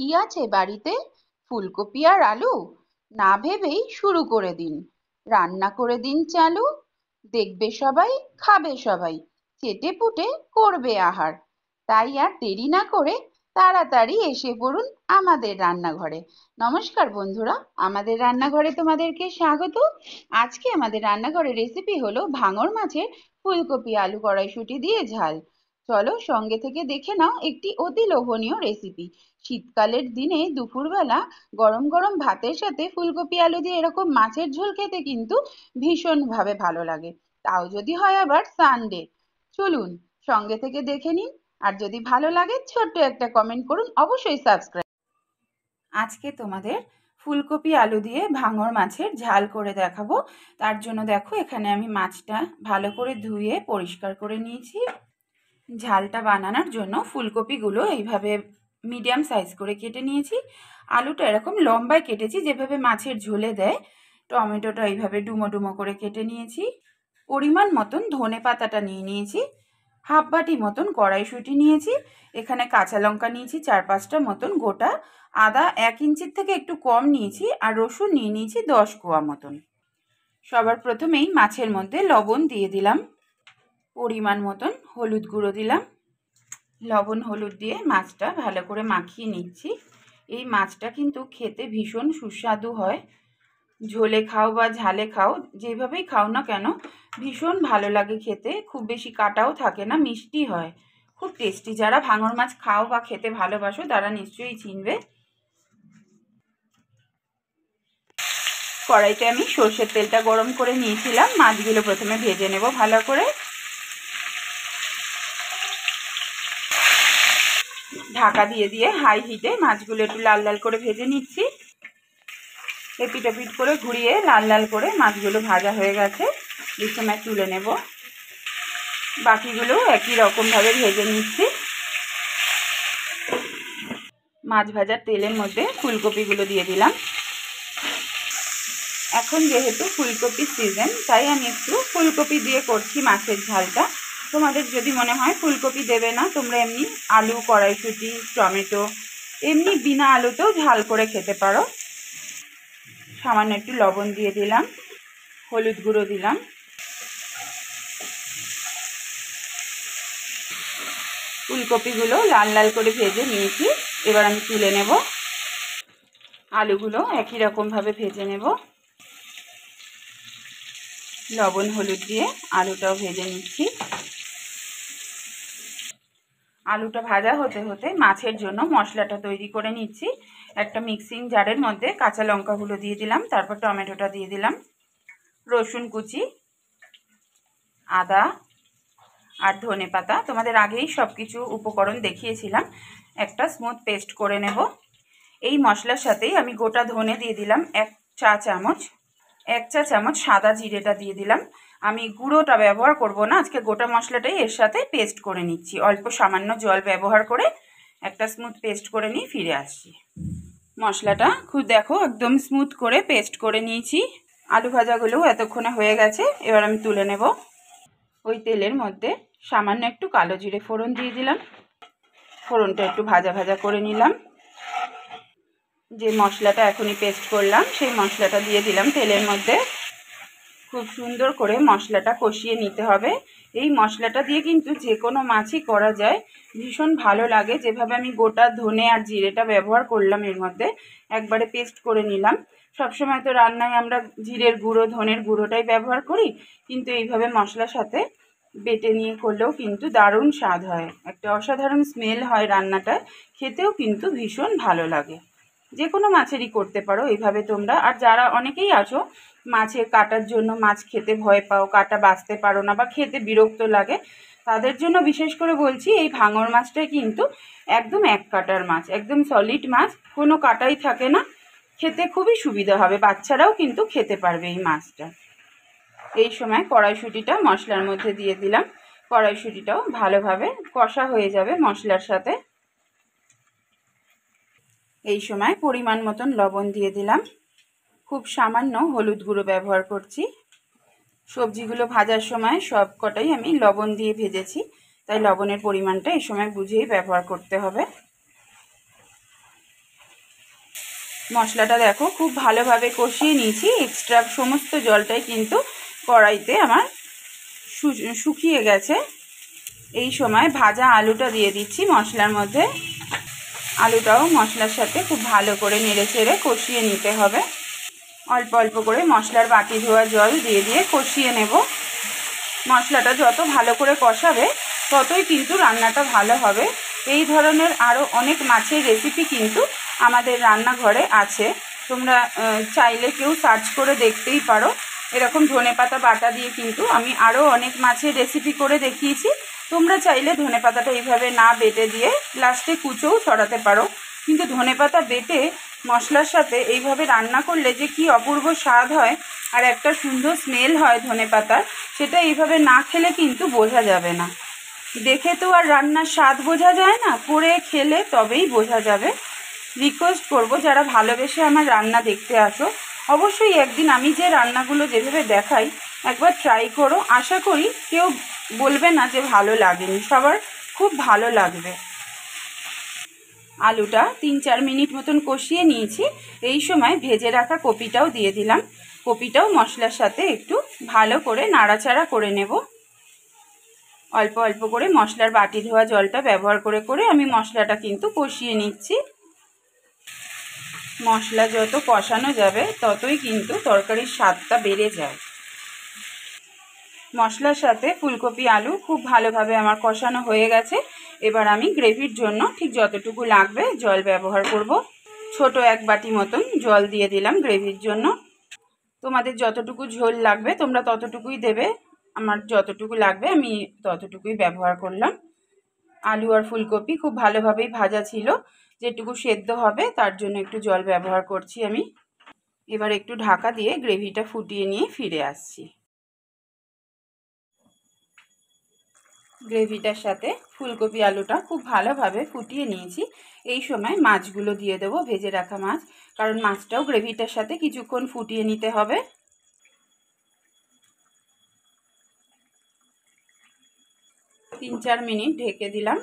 কি আছে বাড়িতে? ফুলকপি আর আলু? না ভেবেই শুরু করে দিন। রান্না করে দিন চালু। দেখবে সবাই, খাবে সবাই, চেটেপুটে করবে আহার। তাই আর দেরি না করে তাড়াতাড়ি এসে পড়ুন আমাদের রান্নাঘরে। নমস্কার বন্ধুরা, আমাদের রান্নাঘরে তোমাদেরকে স্বাগত। আজকে আমাদের রান্নাঘরের রেসিপি হলো ভাঙর মাছের ফুলকপি আলু কড়াইশুঁটি দিয়ে ঝাল। চলো সঙ্গে থেকে দেখে নাও একটি অতি লোভনীয় রেসিপি। শীতকালের দিনে দুপুরবেলা গরম গরম ভাতের সাথে ফুলকপি আলু দিয়ে এরকম মাছের ঝোল খেতে কিন্তু ভীষণভাবে ভালো লাগে। তাও যদি হয় আবার সানডে। চলুন সঙ্গে থেকে দেখে নিন। আর যদি ভালো লাগে ছোট্ট একটা কমেন্ট করুন, অবশ্যই সাবস্ক্রাইব। আজকে তোমাদের ফুলকপি আলু দিয়ে ভাঙর মাছের ঝাল করে দেখাবো। তার জন্য দেখো এখানে আমি মাছটা ভালো করে ধুয়ে পরিষ্কার করে নিয়েছি। ঝালটা বানানোর জন্য ফুলকপিগুলো এইভাবে মিডিয়াম সাইজ করে কেটে নিয়েছি। আলুটা এরকম লম্বায় কেটেছি যেভাবে মাছের ঝোলে দেয়। টমেটোটা এইভাবে ডুমো ডুমো করে কেটে নিয়েছি। পরিমাণ মতন ধনে পাতাটা নিয়ে নিয়েছি। হাফ বাটি মতন কড়াইশুঁটি নিয়েছি। এখানে কাঁচা লঙ্কা নিয়েছি 4-5টা মতন গোটা। আদা 1 ইঞ্চির থেকে একটু কম নিয়েছি। আর রসুন নিয়ে নিয়েছি 10 কোয়া মতন। সবার প্রথমেই মাছের মধ্যে লবণ দিয়ে দিলাম, পরিমাণ মতন হলুদ গুঁড়ো দিলাম। লবণ হলুদ দিয়ে মাছটা ভালো করে মাখিয়ে নিচ্ছি। এই মাছটা কিন্তু খেতে ভীষণ সুস্বাদু হয়। ঝোলে খাও বা ঝালে খাও, যেভাবেই খাও না কেন ভীষণ ভালো লাগে খেতে। খুব বেশি কাটাও থাকে না, মিষ্টি হয়, খুব টেস্টি। যারা ভাঙর মাছ খাও বা খেতে ভালোবাসো তারা নিশ্চয়ই চিনবে। কড়াইতে আমি সর্ষের তেলটা গরম করে নিয়েছিলাম। মাছগুলো প্রথমে ভেজে নেব ভালো করে। ঢাকা দিয়ে দিয়ে হাই হিটে মাছগুলো একটু লাল লাল করে ভেজে নিচ্ছি। এপিট ওপিট করে ঘুরিয়ে লাল লাল করে মাছগুলো ভাজা হয়ে গেছে। এই সময় তুলে নেব। বাকিগুলো একই রকমভাবে ভেজে নিচ্ছি। মাছ ভাজার তেলের মধ্যে ফুলকপিগুলো দিয়ে দিলাম। এখন যেহেতু ফুলকপির সিজন, তাই আমি একটু ফুলকপি দিয়ে করছি মাছের ঝালটা। তোমাদের যদি মনে হয় ফুলকপি দেবে না, তোমরা এমনি আলু, কড়াইশুঁটি, টমেটো, এমনি বিনা আলুতেও ঝাল করে খেতে পারো। সামান্য একটু লবণ দিয়ে দিলাম, হলুদ গুঁড়ো দিলাম। ফুলকপিগুলো লাল লাল করে ভেজে নিয়েছি। এবার আমি তুলে নেব। আলুগুলো একই রকমভাবে ভেজে নেব। লবণ হলুদ দিয়ে আলুটাও ভেজে নিচ্ছি। আলুটা ভাজা হতে হতে মাছের জন্য মশলাটা তৈরি করে নিচ্ছি। একটা মিক্সিং জারের মধ্যে কাঁচা লঙ্কাগুলো দিয়ে দিলাম, তারপর টমেটোটা দিয়ে দিলাম, রসুন কুচি, আদা আর ধনে পাতা। তোমাদের আগেই সব কিছু উপকরণ দেখিয়েছিলাম। একটা স্মুথ পেস্ট করে নেব। এই মশলার সাথেই আমি গোটা ধনে দিয়ে দিলাম 1 চা চামচ। 1 চা চামচ সাদা জিরেটা দিয়ে দিলাম। আমি গুঁড়োটা ব্যবহার করব না, আজকে গোটা মশলাটাই এর সাথে পেস্ট করে নিচ্ছি। অল্প সামান্য জল ব্যবহার করে একটা স্মুথ পেস্ট করে নিয়ে ফিরে আসছি। মশলাটা খুব দেখো একদম স্মুথ করে পেস্ট করে নিয়েছি। আলু ভাজাগুলোও এতক্ষণে হয়ে গেছে। এবার আমি তুলে নেব। ওই তেলের মধ্যে সামান্য একটু কালো জিরে ফোড়ন দিয়ে দিলাম। ফোড়নটা একটু ভাজা ভাজা করে নিলাম। যে মশলাটা এখনই পেস্ট করলাম সেই মশলাটা দিয়ে দিলাম তেলের মধ্যে। খুব সুন্দর করে মশলাটা কষিয়ে নিতে হবে। এই মশলাটা দিয়ে কিন্তু যে কোনো মাছই করা যায়, ভীষণ ভালো লাগে। যেভাবে আমি গোটা ধনে আর জিরেটা ব্যবহার করলাম এর মধ্যে, একবারে পেস্ট করে নিলাম। সবসময় তো রান্নায় আমরা জিরের গুঁড়ো, ধনের গুঁড়োটাই ব্যবহার করি, কিন্তু এইভাবে মশলার সাথে বেটে নিয়ে করলেও কিন্তু দারুণ স্বাদ হয়। একটা অসাধারণ স্মেল হয় রান্নাটা, খেতেও কিন্তু ভীষণ ভালো লাগে। যে কোনো মাছেরই করতে পারো এইভাবে তোমরা। আর যারা অনেকেই আছো মাছের কাটার জন্য, মাছ খেতে ভয় পাও, কাটা বাছতে পারো না বা খেতে বিরক্ত লাগে, তাদের জন্য বিশেষ করে বলছি এই ভাঙর মাছটাই কিন্তু একদম 1 কাটার মাছ, একদম সলিড মাছ, কোনো কাটাই থাকে না। খেতে খুবই সুবিধা হবে, বাচ্চারাও কিন্তু খেতে পারবে এই মাছটা। এই সময় কড়াইশুঁটিটা মশলার মধ্যে দিয়ে দিলাম। কড়াইশুঁটিটাও ভালোভাবে কষা হয়ে যাবে মশলার সাথে। এই সময় পরিমাণ মতন লবণ দিয়ে দিলাম। খুব সামান্য হলুদ গুঁড়ো ব্যবহার করছি। সবজিগুলো ভাজার সময় সব কটাই আমি লবণ দিয়ে ভেজেছি, তাই লবণের পরিমাণটা এই সময় বুঝেই ব্যবহার করতে হবে। মশলাটা দেখো খুব ভালোভাবে কষিয়ে নিয়েছি। এক্সট্রা সমস্ত জলটাই কিন্তু কড়াইতে আমার শুকিয়ে গেছে। এই সময় ভাজা আলুটা দিয়ে দিচ্ছি মশলার মধ্যে। আলুটাও মশলার সাথে খুব ভালো করে নেড়েচেড়ে কষিয়ে নিতে হবে। অল্প অল্প করে মশলার বাটি ধোয়া জল দিয়ে দিয়ে কষিয়ে নেব। মশলাটা যত ভালো করে কষাবে ততই কিন্তু রান্নাটা ভালো হবে। এই ধরনের আরও অনেক মাছের রেসিপি কিন্তু আমাদের রান্নাঘরে আছে, তোমরা চাইলে কেউ সার্চ করে দেখতেই পারো। এরকম ধনেপাতা বাটা দিয়ে কিন্তু আমি আরও অনেক মাছের রেসিপি করে দেখিয়েছি। তোমরা চাইলে ধনেপাতাটা এইভাবে না বেটে দিয়ে লাস্টে কুচোও ছড়াতে পারো, কিন্তু ধনেপাতা বেটে মশলার সাথে এইভাবে রান্না করলে যে কি অপূর্ব স্বাদ হয় আর একটা সুন্দর স্মেল হয় ধনেপাতার, সেটা এইভাবে না খেলে কিন্তু বোঝা যাবে না। দেখে তো আর রান্নার স্বাদ বোঝা যায় না, করে খেলে তবেই বোঝা যাবে। রিকোয়েস্ট করব, যারা ভালোবেসে আমার রান্না দেখতে আসো, অবশ্যই একদিন আমি যে রান্নাগুলো যেভাবে দেখাই একবার ট্রাই করো। আশা করি কেউ বলবে না যে ভালো লাগেনি, সবার খুব ভালো লাগবে। আলুটা 3-4 মিনিট মতন কষিয়ে নিয়েছি। এই সময় ভেজে রাখা কপিটাও দিয়ে দিলাম। কপিটাও মশলার সাথে একটু ভালো করে নাড়াচাড়া করে নেব। অল্প অল্প করে মশলার বাটি ধোয়া জলটা ব্যবহার করে করে আমি মশলাটা কিন্তু কষিয়ে নিচ্ছি। মশলা যত কষানো যাবে ততই কিন্তু তরকারির স্বাদটা বেড়ে যায়। মশলার সাথে ফুলকপি আলু খুব ভালোভাবে আমার কষানো হয়ে গেছে। এবার আমি গ্রেভির জন্য ঠিক যতটুকু লাগবে জল ব্যবহার করব। ছোট 1 বাটি মতন জল দিয়ে দিলাম গ্রেভির জন্য। তোমাদের যতটুকু ঝোল লাগবে তোমরা ততটুকুই দেবে। আমার যতটুকু লাগবে আমি ততটুকুই ব্যবহার করলাম। আলু আর ফুলকপি খুব ভালোভাবেই ভাজা ছিল, যেটুকু সেদ্ধ হবে তার জন্য একটু জল ব্যবহার করছি আমি। এবার একটু ঢাকা দিয়ে গ্রেভিটা ফুটিয়ে নিয়ে ফিরে আসছি। গ্রেভিটার সাথে ফুলকপি আলুটা খুব ভালোভাবে ফুটিয়ে নিয়েছি। এই সময় মাছগুলো দিয়ে দেবো, ভেজে রাখা মাছ, কারণ মাছটাও গ্রেভিটার সাথে কিছুক্ষণ ফুটিয়ে নিতে হবে। 3-4 মিনিট ঢেকে দিলাম।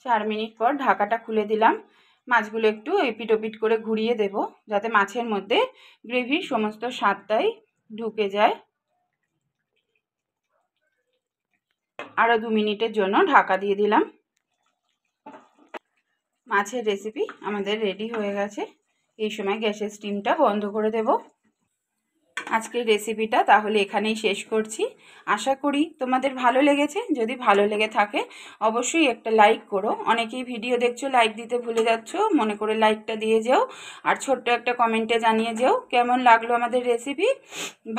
4 মিনিট পর ঢাকাটা খুলে দিলাম। মাছগুলো একটু এপিট ওপিট করে ঘুরিয়ে দেব, যাতে মাছের মধ্যে গ্রেভির সমস্ত স্বাদটাই ঢুকে যায়। আরও 2 মিনিটের জন্য ঢাকা দিয়ে দিলাম। মাছের রেসিপি আমাদের রেডি হয়ে গেছে। এই সময় গ্যাসের স্টিমটা বন্ধ করে দেব। আজকের রেসিপিটা তাহলে এখানেই শেষ করছি। আশা করি তোমাদের ভালো লেগেছে। যদি ভালো লেগে থাকে অবশ্যই একটা লাইক করো। অনেকেই ভিডিও দেখছো লাইক দিতে ভুলে যাচ্ছ, মনে করে লাইকটা দিয়ে যেও। আর ছোট্ট একটা কমেন্টে জানিয়ে যেও কেমন লাগলো আমাদের রেসিপি।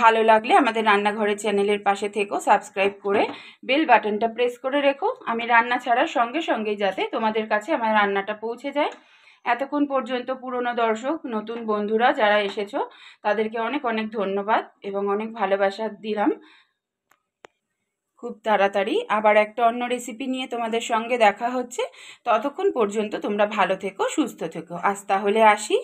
ভালো লাগলে আমাদের রান্নাঘরের চ্যানেলের পাশে থেকো, সাবস্ক্রাইব করে বেল বাটনটা প্রেস করে রেখো। আমি রান্না ছাড়ার সঙ্গে সঙ্গেই যাতে তোমাদের কাছে আমার রান্নাটা পৌঁছে যায়। এতক্ষণ পর্যন্ত পুরনো দর্শক, নতুন বন্ধুরা যারা এসেছো তাদেরকে অনেক অনেক ধন্যবাদ এবং অনেক ভালোবাসা দিলাম। খুব তাড়াতাড়ি আবার একটা অন্য রেসিপি নিয়ে তোমাদের সঙ্গে দেখা হচ্ছে। ততক্ষণ পর্যন্ত তোমরা ভালো থেকো, সুস্থ থেকো। আজ তাহলে আসি।